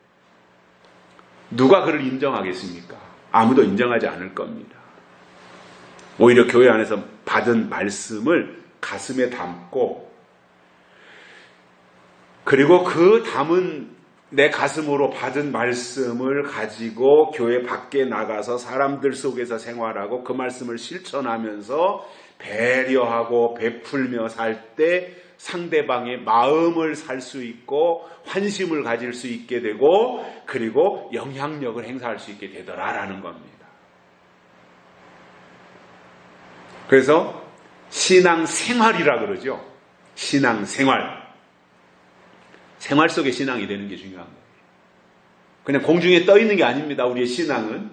누가 그를 인정하겠습니까? 아무도 인정하지 않을 겁니다. 오히려 교회 안에서 받은 말씀을 가슴에 담고, 그리고 그 담은 내 가슴으로 받은 말씀을 가지고 교회 밖에 나가서 사람들 속에서 생활하고 그 말씀을 실천하면서 배려하고 베풀며 살 때 상대방의 마음을 살 수 있고 환심을 가질 수 있게 되고, 그리고 영향력을 행사할 수 있게 되더라라는 겁니다. 그래서 신앙생활이라 그러죠. 신앙생활. 생활 속에 신앙이 되는 게 중요한 거예요. 그냥 공중에 떠 있는 게 아닙니다. 우리의 신앙은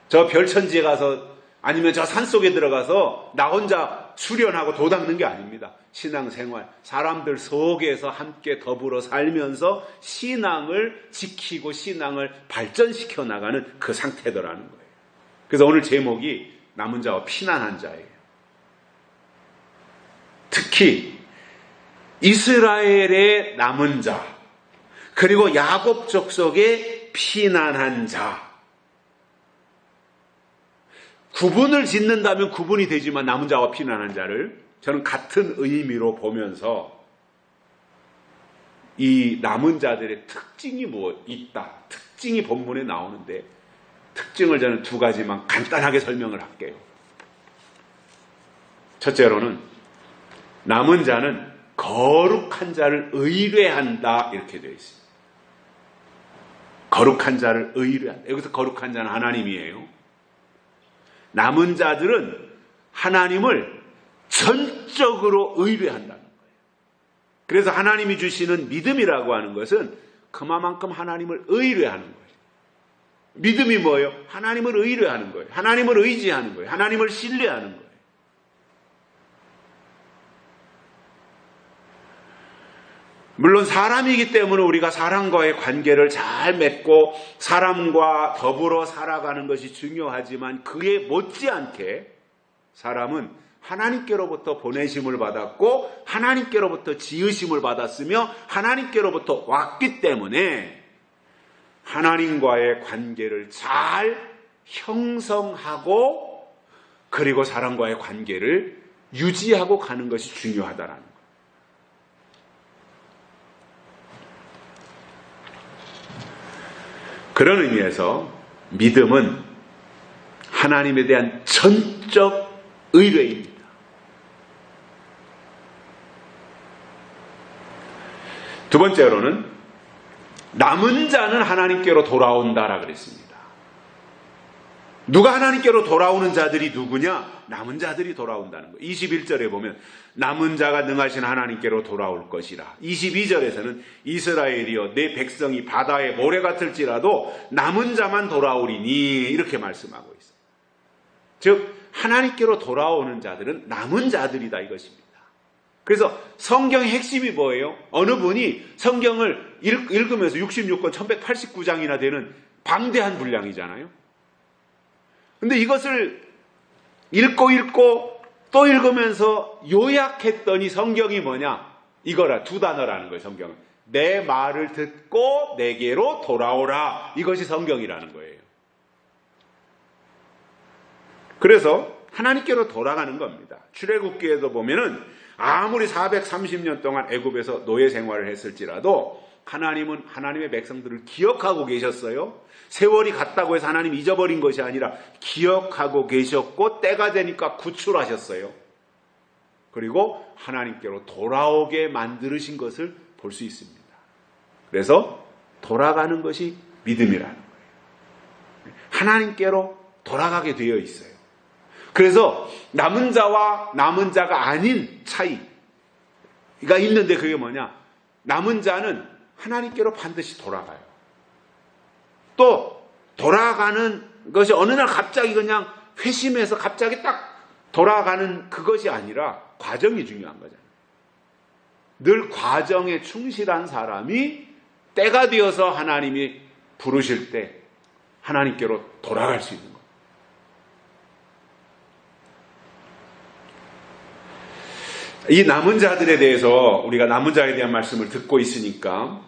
저 별천지에 가서 아니면 저 산속에 들어가서 나 혼자 수련하고 도 닦는 게 아닙니다. 신앙생활, 사람들 속에서 함께 더불어 살면서 신앙을 지키고 신앙을 발전시켜 나가는 그 상태더라는 거예요. 그래서 오늘 제목이 남은 자와 피난한 자예요. 특히 이스라엘의 남은 자, 그리고 야곱 족속의 피난한 자. 구분을 짓는다면 구분이 되지만 남은 자와 피난한 자를 저는 같은 의미로 보면서 이 남은 자들의 특징이 뭐 있다. 특징이 본문에 나오는데 특징을 저는 두 가지만 간단하게 설명을 할게요. 첫째로는 남은 자는 거룩한 자를 의뢰한다 이렇게 되어 있습니다. 거룩한 자를 의뢰한다. 여기서 거룩한 자는 하나님이에요. 남은 자들은 하나님을 전적으로 의뢰한다는 거예요. 그래서 하나님이 주시는 믿음이라고 하는 것은 그만큼 하나님을 의뢰하는 거예요. 믿음이 뭐예요? 하나님을 의뢰하는 거예요. 하나님을 의지하는 거예요. 하나님을 신뢰하는 거예요. 물론 사람이기 때문에 우리가 사람과의 관계를 잘 맺고 사람과 더불어 살아가는 것이 중요하지만 그에 못지않게 사람은 하나님께로부터 보내심을 받았고 하나님께로부터 지으심을 받았으며 하나님께로부터 왔기 때문에 하나님과의 관계를 잘 형성하고 그리고 사람과의 관계를 유지하고 가는 것이 중요하다라는 거예요. 그런 의미에서 믿음은 하나님에 대한 전적 의뢰입니다. 두 번째로는 남은 자는 하나님께로 돌아온다라 그랬습니다. 누가 하나님께로 돌아오는 자들이 누구냐? 남은 자들이 돌아온다는 거예요. 21절에 보면 남은 자가 능하신 하나님께로 돌아올 것이라. 22절에서는 이스라엘이여 내 백성이 바다의 모래 같을지라도 남은 자만 돌아오리니 이렇게 말씀하고 있어요. 즉 하나님께로 돌아오는 자들은 남은 자들이다 이것입니다. 그래서 성경의 핵심이 뭐예요? 어느 분이 성경을 읽으면서 66권 1189장이나 되는 방대한 분량이잖아요. 근데 이것을 읽고 또 읽으면서 요약했더니 성경이 뭐냐? 이거라, 두 단어라는 거예요. 성경은 내 말을 듣고 내게로 돌아오라. 이것이 성경이라는 거예요. 그래서 하나님께로 돌아가는 겁니다. 출애굽기에도 보면은 아무리 430년 동안 애굽에서 노예 생활을 했을지라도 하나님은 하나님의 백성들을 기억하고 계셨어요. 세월이 갔다고 해서 하나님 잊어버린 것이 아니라 기억하고 계셨고 때가 되니까 구출하셨어요. 그리고 하나님께로 돌아오게 만드신 것을 볼 수 있습니다. 그래서 돌아가는 것이 믿음이라는 거예요. 하나님께로 돌아가게 되어 있어요. 그래서 남은 자와 남은 자가 아닌 차이가 있는데 그게 뭐냐? 남은 자는 하나님께로 반드시 돌아가요. 또 돌아가는 것이 어느 날 갑자기 그냥 회심해서 갑자기 딱 돌아가는 그것이 아니라 과정이 중요한 거잖아요. 늘 과정에 충실한 사람이 때가 되어서 하나님이 부르실 때 하나님께로 돌아갈 수 있는 거예요. 이 남은 자들에 대해서 우리가 남은 자에 대한 말씀을 듣고 있으니까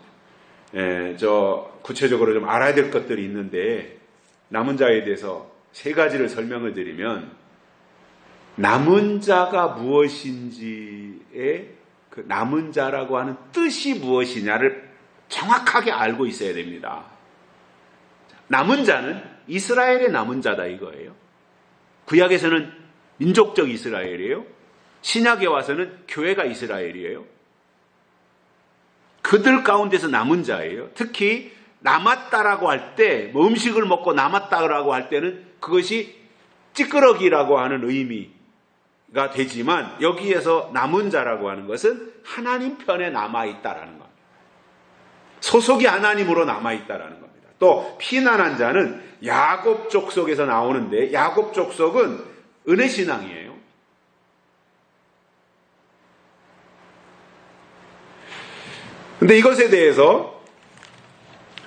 구체적으로 좀 알아야 될 것들이 있는데 남은 자에 대해서 세 가지를 설명을 드리면 남은 자가 무엇인지의 그 남은 자라고 하는 뜻이 무엇이냐를 정확하게 알고 있어야 됩니다. 남은 자는 이스라엘의 남은 자다 이거예요. 구약에서는 민족적 이스라엘이에요. 신약에 와서는 교회가 이스라엘이에요. 그들 가운데서 남은 자예요. 특히 남았다라고 할 때, 뭐 음식을 먹고 남았다라고 할 때는 그것이 찌끄러기라고 하는 의미가 되지만 여기에서 남은 자라고 하는 것은 하나님 편에 남아있다라는 겁니다. 소속이 하나님으로 남아있다라는 겁니다. 또 피난한 자는 야곱 족속에서 나오는데 야곱 족속은 은혜신앙이에요. 근데 이것에 대해서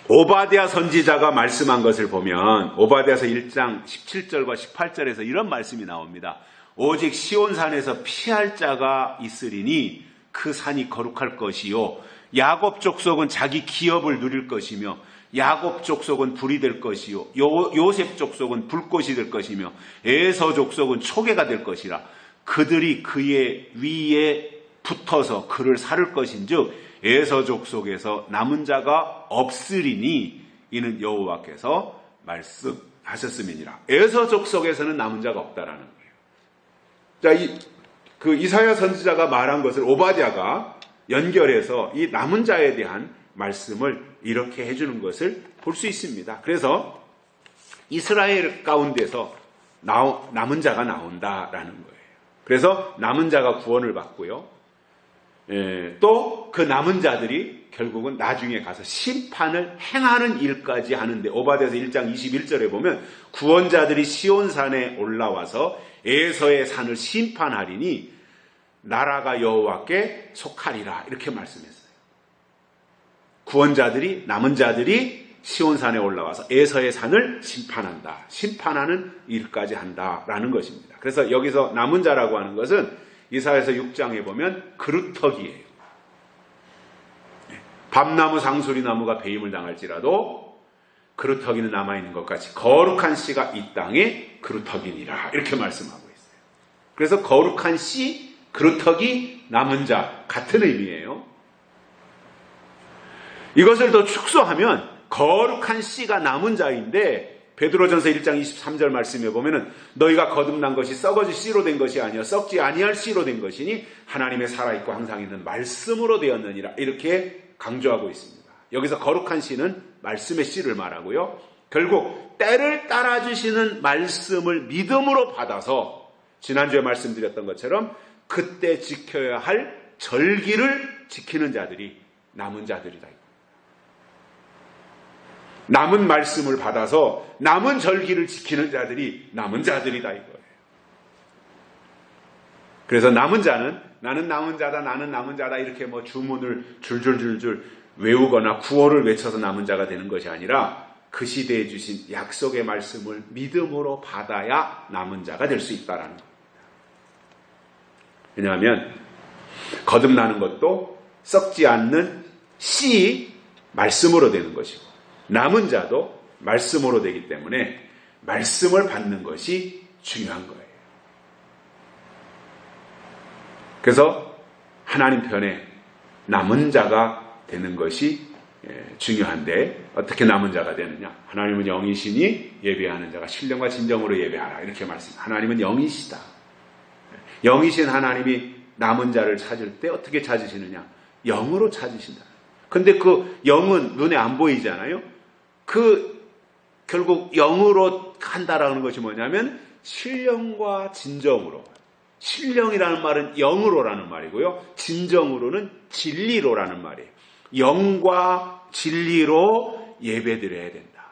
오바댜 선지자가 말씀한 것을 보면 오바댜서 1장 17절과 18절에서 이런 말씀이 나옵니다. 오직 시온산에서 피할 자가 있으리니 그 산이 거룩할 것이요 야곱 족속은 자기 기업을 누릴 것이며 야곱 족속은 불이 될 것이요 요셉 족속은 불꽃이 될 것이며 에서 족속은 초계가 될 것이라 그들이 그의 위에 붙어서 그를 살을 것인즉 에서 족속에서 남은 자가 없으리니 이는 여호와께서 말씀하셨음이니라. 에서 족속에서는 남은 자가 없다라는 거예요. 자, 이사야 선지자가 말한 것을 오바댜가 연결해서 이 남은 자에 대한 말씀을 이렇게 해주는 것을 볼 수 있습니다. 그래서 이스라엘 가운데서 남은 자가 나온다라는 거예요. 그래서 남은 자가 구원을 받고요. 또 그 남은 자들이 결국은 나중에 가서 심판을 행하는 일까지 하는데 오바댜서 1장 21절에 보면 구원자들이 시온산에 올라와서 에서의 산을 심판하리니 나라가 여호와께 속하리라 이렇게 말씀했어요. 구원자들이 남은 자들이 시온산에 올라와서 에서의 산을 심판한다. 심판하는 일까지 한다라는 것입니다. 그래서 여기서 남은 자라고 하는 것은 이사야서 6장에 보면 그루터기예요. 밤나무 상수리나무가 배임을 당할지라도 그루터기는 남아있는 것 같이 거룩한 씨가 이 땅에 그루터기니라 이렇게 말씀하고 있어요. 그래서 거룩한 씨, 그루터기, 남은 자 같은 의미예요. 이것을 더 축소하면 거룩한 씨가 남은 자인데 베드로전서 1장 23절 말씀에 보면은 너희가 거듭난 것이 썩어질 씨로 된 것이 아니요 썩지 아니할 씨로 된 것이니 하나님의 살아있고 항상 있는 말씀으로 되었느니라 이렇게 강조하고 있습니다. 여기서 거룩한 씨는 말씀의 씨를 말하고요. 결국 때를 따라주시는 말씀을 믿음으로 받아서 지난주에 말씀드렸던 것처럼 그때 지켜야 할 절기를 지키는 자들이 남은 자들이다. 남은 말씀을 받아서 남은 절기를 지키는 자들이 남은 자들이다 이거예요. 그래서 남은 자는 나는 남은 자다 나는 남은 자다 이렇게 뭐 주문을 줄줄줄줄 외우거나 구호를 외쳐서 남은 자가 되는 것이 아니라 그 시대에 주신 약속의 말씀을 믿음으로 받아야 남은 자가 될 수 있다라는 겁니다. 왜냐하면 거듭나는 것도 썩지 않는 씨 말씀으로 되는 것이고 남은 자도 말씀으로 되기 때문에 말씀을 받는 것이 중요한 거예요. 그래서 하나님 편에 남은 자가 되는 것이 중요한데 어떻게 남은 자가 되느냐? 하나님은 영이시니 예배하는 자가 신령과 진정으로 예배하라 이렇게 말씀합니다. 하나님은 영이시다. 영이신 하나님이 남은 자를 찾을 때 어떻게 찾으시느냐? 영으로 찾으신다. 근데 그 영은 눈에 안 보이잖아요. 결국 영으로 한다라는 것이 뭐냐면 신령과 진정으로. 신령이라는 말은 영으로라는 말이고요. 진정으로는 진리로라는 말이에요. 영과 진리로 예배드려야 된다.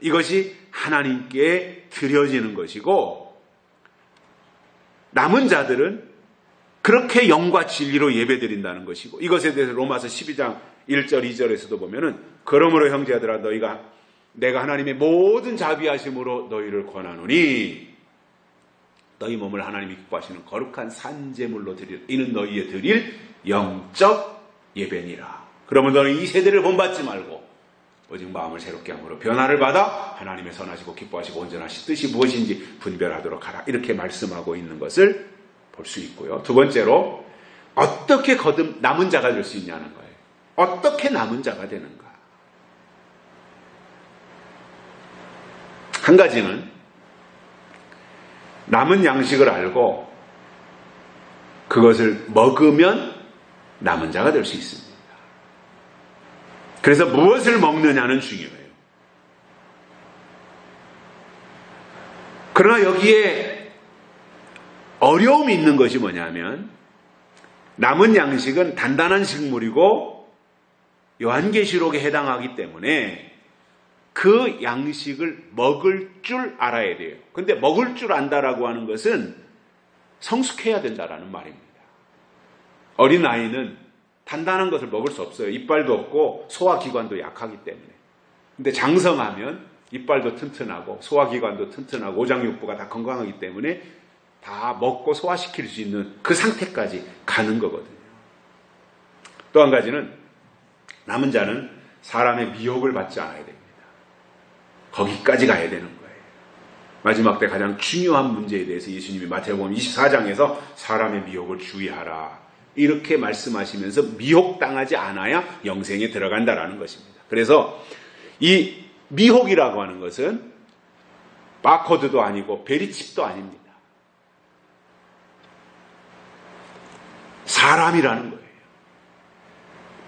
이것이 하나님께 드려지는 것이고 남은 자들은 그렇게 영과 진리로 예배드린다는 것이고 이것에 대해서 로마서 12장 1절 2절에서도 보면은 그러므로 형제들아 내가 하나님의 모든 자비하심으로 너희를 권하노니 너희 몸을 하나님이 기뻐하시는 거룩한 산제물로 드릴 이는 너희의 드릴 영적 예배니라. 그러면 너는 이 세대를 본받지 말고 오직 마음을 새롭게 함으로 변화를 받아 하나님의 선하시고 기뻐하시고 온전하신 뜻이 무엇인지 분별하도록 하라. 이렇게 말씀하고 있는 것을 볼 수 있고요. 두 번째로 어떻게 거듭 남은 자가 될 수 있냐는 거예요. 어떻게 남은 자가 되는가. 한 가지는 남은 양식을 알고 그것을 먹으면 남은 자가 될 수 있습니다. 그래서 무엇을 먹느냐는 중요해요. 그러나 여기에 어려움이 있는 것이 뭐냐면 남은 양식은 단단한 식물이고 요한계시록에 해당하기 때문에 그 양식을 먹을 줄 알아야 돼요. 근데 먹을 줄 안다라고 하는 것은 성숙해야 된다라는 말입니다. 어린아이는 단단한 것을 먹을 수 없어요. 이빨도 없고 소화기관도 약하기 때문에. 근데 장성하면 이빨도 튼튼하고 소화기관도 튼튼하고 오장육부가 다 건강하기 때문에 다 먹고 소화시킬 수 있는 그 상태까지 가는 거거든요. 또 한 가지는 남은 자는 사람의 미혹을 받지 않아야 됩니다. 거기까지 가야 되는 거예요. 마지막 때 가장 중요한 문제에 대해서 예수님이 마태복음 24장에서 사람의 미혹을 주의하라 이렇게 말씀하시면서 미혹당하지 않아야 영생에 들어간다라는 것입니다. 그래서 이 미혹이라고 하는 것은 바코드도 아니고 베리칩도 아닙니다. 사람이라는 거예요.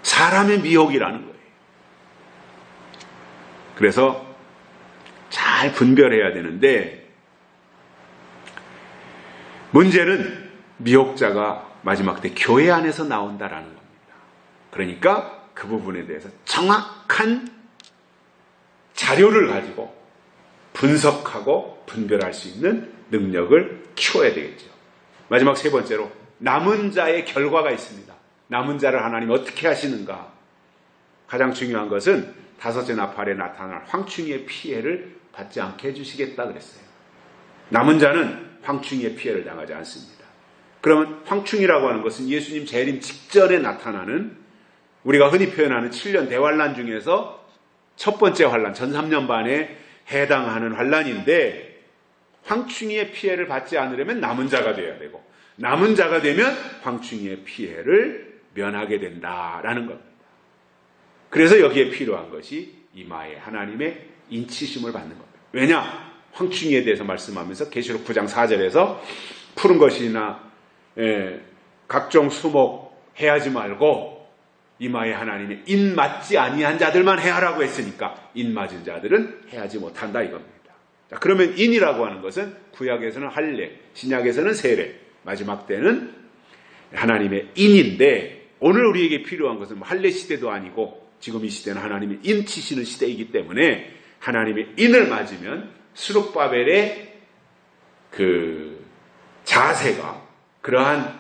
사람의 미혹이라는 거예요. 그래서 잘 분별해야 되는데 문제는 미혹자가 마지막 때 교회 안에서 나온다라는 겁니다. 그러니까 그 부분에 대해서 정확한 자료를 가지고 분석하고 분별할 수 있는 능력을 키워야 되겠죠. 마지막 세 번째로 남은 자의 결과가 있습니다. 남은 자를 하나님 어떻게 하시는가? 가장 중요한 것은 다섯째 나팔에 나타날 황충이의 피해를 받지 않게 해주시겠다 그랬어요. 남은 자는 황충이의 피해를 당하지 않습니다. 그러면 황충이라고 하는 것은 예수님 재림 직전에 나타나는 우리가 흔히 표현하는 7년 대환란 중에서 첫 번째 환란, 전 3년 반에 해당하는 환란인데 황충이의 피해를 받지 않으려면 남은 자가 돼야 되고 남은 자가 되면 황충이의 피해를 면하게 된다라는 겁니다. 그래서 여기에 필요한 것이 이마에 하나님의 인치심을 받는 겁니다. 왜냐? 황충이에 대해서 말씀하면서 계시록 9장 4절에서 푸른 것이나 각종 수목 해하지 말고 이마에 하나님의 인 맞지 아니한 자들만 해하라고 했으니까 인 맞은 자들은 해하지 못한다 이겁니다. 자, 그러면 인이라고 하는 것은 구약에서는 할례, 신약에서는 세례, 마지막 때는 하나님의 인인데 오늘 우리에게 필요한 것은 할례 시대도 아니고 지금 이 시대는 하나님의 인 치시는 시대이기 때문에 하나님의 인을 맞으면 스룹바벨의 그 자세가 그러한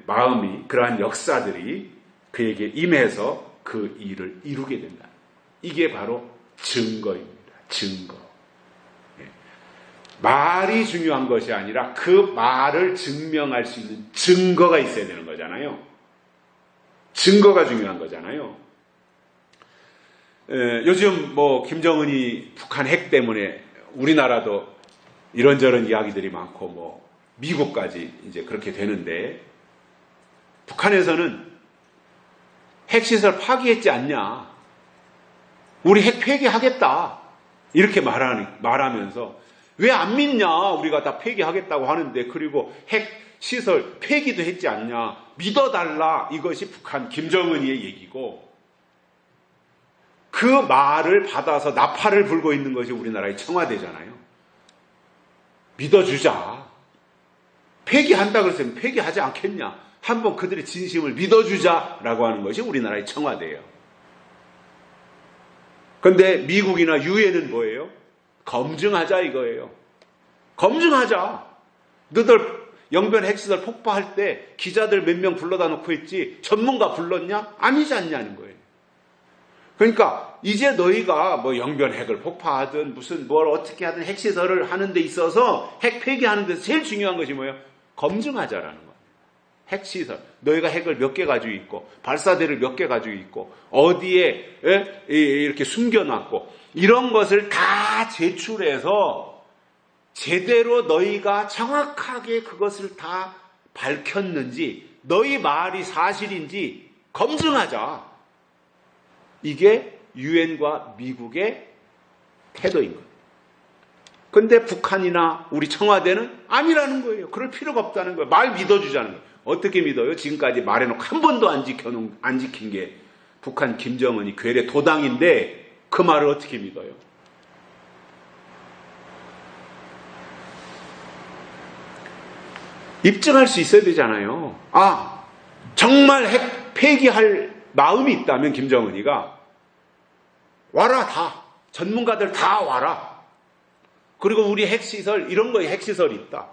마음이 그러한 역사들이 그에게 임해서 그 일을 이루게 된다. 이게 바로 증거입니다. 증거. 말이 중요한 것이 아니라 그 말을 증명할 수 있는 증거가 있어야 되는 거잖아요. 증거가 중요한 거잖아요. 요즘 김정은이 북한 핵 때문에 우리나라도 이런저런 이야기들이 많고 미국까지 이제 그렇게 되는데 북한에서는 핵시설 파기했지 않냐. 우리 핵 폐기하겠다. 이렇게 말하면서 왜 안 믿냐. 우리가 다 폐기하겠다고 하는데 그리고 핵시설 폐기도 했지 않냐. 믿어달라. 이것이 북한 김정은이의 얘기고 그 말을 받아서 나팔을 불고 있는 것이 우리나라의 청와대잖아요. 믿어주자. 폐기한다 그랬으면 폐기하지 않겠냐. 한번 그들의 진심을 믿어주자라고 하는 것이 우리나라의 청와대예요. 그런데 미국이나 유엔은 뭐예요? 검증하자 이거예요. 검증하자. 너들 영변 핵시설 폭파할 때 기자들 몇 명 불러다 놓고 했지 전문가 불렀냐? 아니지 않냐는 거예요. 그러니까 이제 너희가 영변 핵을 폭파하든 무슨 뭘 어떻게 하든 핵시설을 하는 데 있어서 핵 폐기하는 데서 제일 중요한 것이 뭐예요? 검증하자라는 거예요. 핵시설. 너희가 핵을 몇 개 가지고 있고 발사대를 몇 개 가지고 있고 어디에 이렇게 숨겨놨고 이런 것을 다 제출해서 제대로 너희가 정확하게 그것을 다 밝혔는지 너희 말이 사실인지 검증하자. 이게 유엔과 미국의 태도인 거예요. 근데 북한이나 우리 청와대는 아니라는 거예요. 그럴 필요가 없다는 거예요. 말 믿어주자는 거예요. 어떻게 믿어요? 지금까지 말해놓고 한 번도 안 지킨 게 북한 김정은이 괴뢰 도당인데 그 말을 어떻게 믿어요? 입증할 수 있어야 되잖아요. 정말 핵 폐기할 마음이 있다면 김정은이가 와라 다. 전문가들 다 와라. 그리고 우리 핵시설 이런 거에 핵시설이 있다.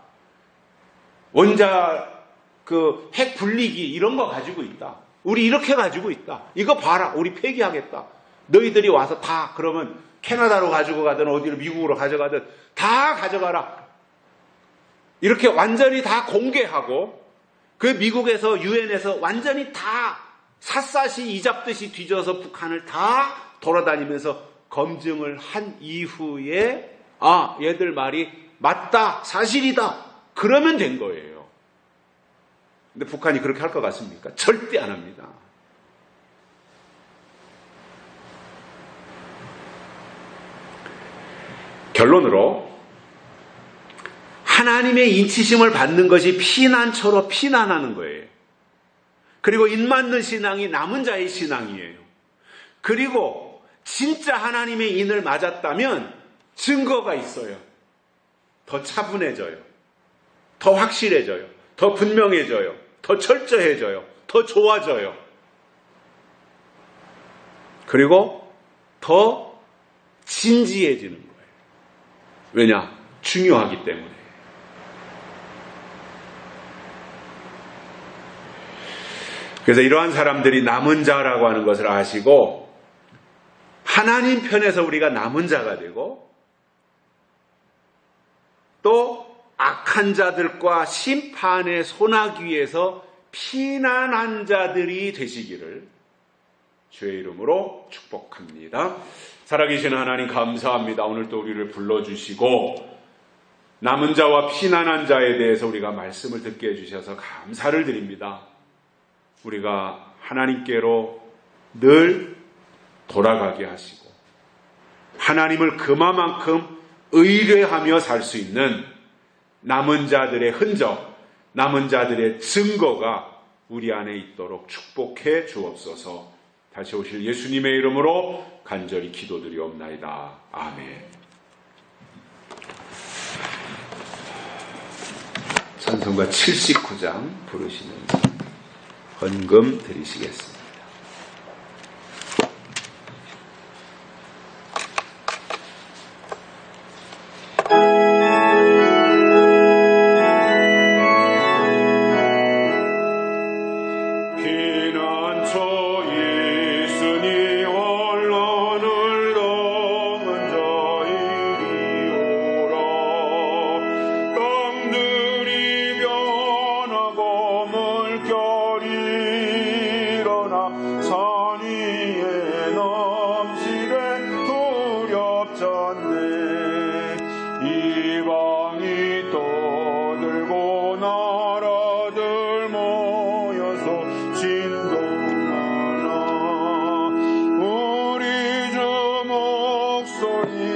원자 핵 분리기 이런 거 가지고 있다. 우리 이렇게 가지고 있다. 이거 봐라. 우리 폐기하겠다. 너희들이 와서 다 그러면 캐나다로 가지고 가든 어디로 미국으로 가져가든 다 가져가라. 이렇게 완전히 다 공개하고 그 미국에서 유엔에서 완전히 다 샅샅이 이잡듯이 뒤져서 북한을 다 돌아다니면서 검증을 한 이후에 얘들 말이 맞다. 사실이다. 그러면 된 거예요. 근데 북한이 그렇게 할 것 같습니까? 절대 안 합니다. 결론으로 하나님의 인치심을 받는 것이 피난처로 피난하는 거예요. 그리고 인 맞는 신앙이 남은 자의 신앙이에요. 그리고 진짜 하나님의 인을 맞았다면 증거가 있어요. 더 차분해져요. 더 확실해져요. 더 분명해져요. 더 철저해져요. 더 좋아져요. 그리고 더 진지해지는 거예요. 왜냐? 중요하기 때문에. 그래서 이러한 사람들이 남은 자라고 하는 것을 아시고 하나님 편에서 우리가 남은 자가 되고 또 악한 자들과 심판의 소나기에서 피난한 자들이 되시기를 주의 이름으로 축복합니다. 살아계신 하나님 감사합니다. 오늘 또 우리를 불러주시고 남은 자와 피난한 자에 대해서 우리가 말씀을 듣게 해주셔서 감사를 드립니다. 우리가 하나님께로 늘 돌아가게 하시고 하나님을 그만큼 의뢰하며 살 수 있는 남은 자들의 흔적, 남은 자들의 증거가 우리 안에 있도록 축복해 주옵소서. 다시 오실 예수님의 이름으로 간절히 기도드리옵나이다. 아멘. 찬송가 79장 부르시면서 헌금 드리시겠습니다. 우리 주 목소리